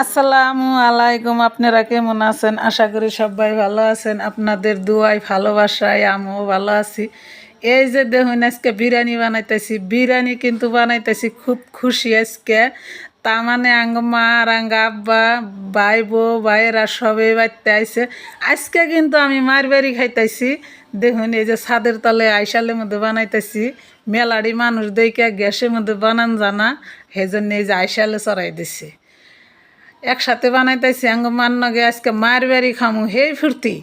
আসসালামু আলাইকুম। আপনারা কেমন আছেন? আশা করি সবাই ভালো আছেন। আপনাদের দুয়ায় ভালোবাসায় আমিও ভালো আছি। এই যে দেখুন আজকে বিরিয়ানি বানাইতেছি। বিরিয়ানি কিন্তু বানাইতেছি খুব খুশি আজকে। তা মানে আঙ্গ মা আর আঙ্গ আব্বা ভাই বউ ভাইয়েরা সবাই বাড়তে আইছে। আজকে কিন্তু আমি মার বাড়ি খাইতেছি। দেখুন এই যে ছাদের তলে আইসালের মধ্যে বানাইতেছি। মেলাড়ি মানুষ দেখে গ্যাসের মধ্যে বানান জানা, সেজন্য এই যে আইসালে চড়াই দিছি। একসাথে বানাইতেছি আঙ্গ মান্নগে আজকে মার বাড়ি খামু হেই ফুর্তি।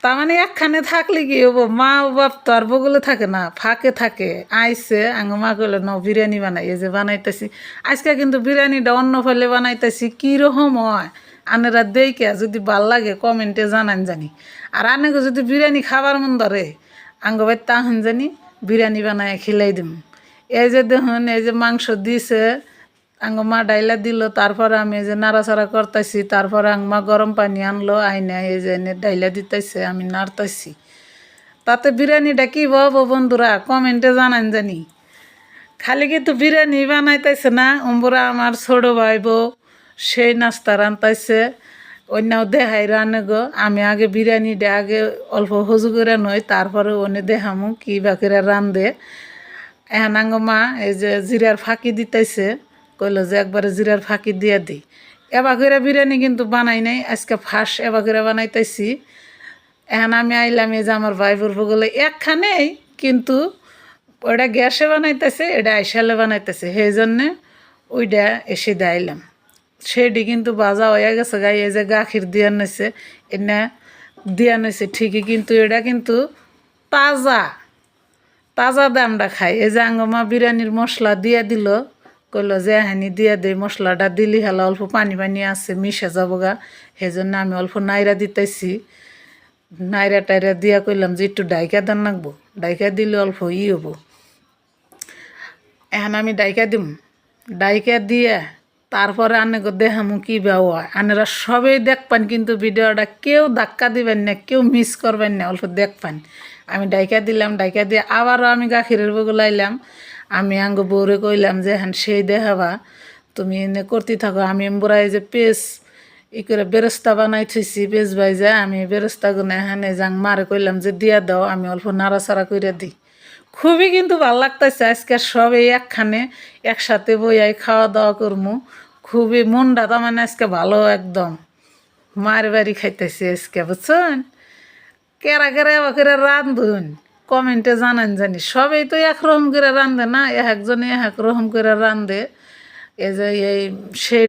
তা মানে একখানে থাকলে কি হবো, মা ও বাপ তো আর বগুলে থাকে না, ফাঁকে থাকে। আইসে আঙ্গ মা কইলে ন বিরিয়ানি বানাই, এই যে বানাইতেছি। আজকে কিন্তু বিরিয়ানিটা অন্য ফেলে বানাইতেছি, কীরকম হয় আনেরা দেখে যদি ভাল লাগে কমেন্টে জানান জানি। আর আনেকে যদি বিরিয়ানি খাবার মন ধরে আঙ্গ ভাই তাহন জানি বিরিয়ানি বানায় খিলাই দিম। এই যে দেখুন এই যে মাংস দিছে, আঙ্গ মা ডাইলা দিল, তারপরে আমি এই যে নাড়াচাড়া করতেছি। তারপরে আঙ্গমা গরম পানি আনলো, আইনা এই যে এনে ডাইলা দিতেছে, আমি নাড়তেছি। তাতে বিরিয়ানিটা কী বলবো বন্ধুরা, কমেন্টে জানান জানি। খালি কিন্তু বিরিয়ানি বানাইতেছে না, অম্বুরা আমার ছোটো ভাই বউ সেই নাস্তা রান্তাইছে। অন্যাও দেখাই রানে গো। আমি আগে বিরিয়ানিটা আগে অল্প হজু করে নই, তারপরে অনে দেখামু কী বা করে রান্ধে। এখন আঙ্গমা এই যে জিরার ফাঁকি দিতেছে, কইলো যে একবারে জিরার ফাঁকি দিয়ে দিই। এবার করে বিরিয়ানি কিন্তু বানাই নাই, আজকে ফাঁস এবার করে বানাইতেছি। এখন আমি আইলাম এই যে আমার ভাই বলবো গেলে একখানেই, কিন্তু ওইটা গ্যাসে বানাইতেছে, এটা আইসালে বানাইতেছে, সেই জন্যে ওইটা এসে দেয়লাম। সেটি কিন্তু বাজা হয়ে গেছে গাই, এই যে গাখির দিয়া নিছে, এনে দিয়া নিছে ঠিকই, কিন্তু এটা কিন্তু তাজা তাজা দামটা খাই। এই যে আঙ্গমা বিরিয়ানির মশলা দিয়ে দিল, কইলো যে হানি দিয়ে দে, মশলাটা দিলি হেলা অল্প পানি পানি আছে মিশে যাবো গা, সেই জন্য আমি অল্প নাইরা দিতেছি। নাইরা টাইরা দিয়া কইলাম যে একটু ডাইকা দেন রাখবো, ডাইকা দিলে অল্প হবো। এখন আমি ডাইকা দিম, ডাইকা দিয়ে তারপরে আনেকে দেখামু কী ব্যবহার। আনেরা সবেই দেখবেন, কিন্তু ভিডিওটা কেউ ধাক্কা দিবেন না, কেউ মিস করবেন না, অল্প দেখবেন। আমি ডাইকা দিলাম, ডাইকা দিয়ে আবারও আমি গাখিরের বগুলাইলাম। আমি আঙ্গ বউরে কইলাম যে হ্যাঁ সেই দেখাবা, তুমি এনে করতে থাকো। আমি এমবুড়াই যে পেস ই করে বেরস্তা বানাই থুইছি, পেস ভাইজা আমি বেরস্তা গুনে এখানে যাং মারে কইলাম যে দিয়া দাও, আমি অল্প নাড়াচাড়া করে দিই। খুবই কিন্তু ভাল লাগতেছে আজকে সবাই একখানে একসাথে বইয়াই খাওয়া দাওয়া করমু। খুবই মনটা তো মানে আজকে ভালো একদম। মার বাড়ি খাইতেছি আজকে, বুঝছেন? কেরা কেরা এবার করে রান্ধুন কমেন্টে জানান জানি। সবাই তো একরকম করে রান্ধে না, একজনে এক রকম করে রান্ধে। এই যে এই সে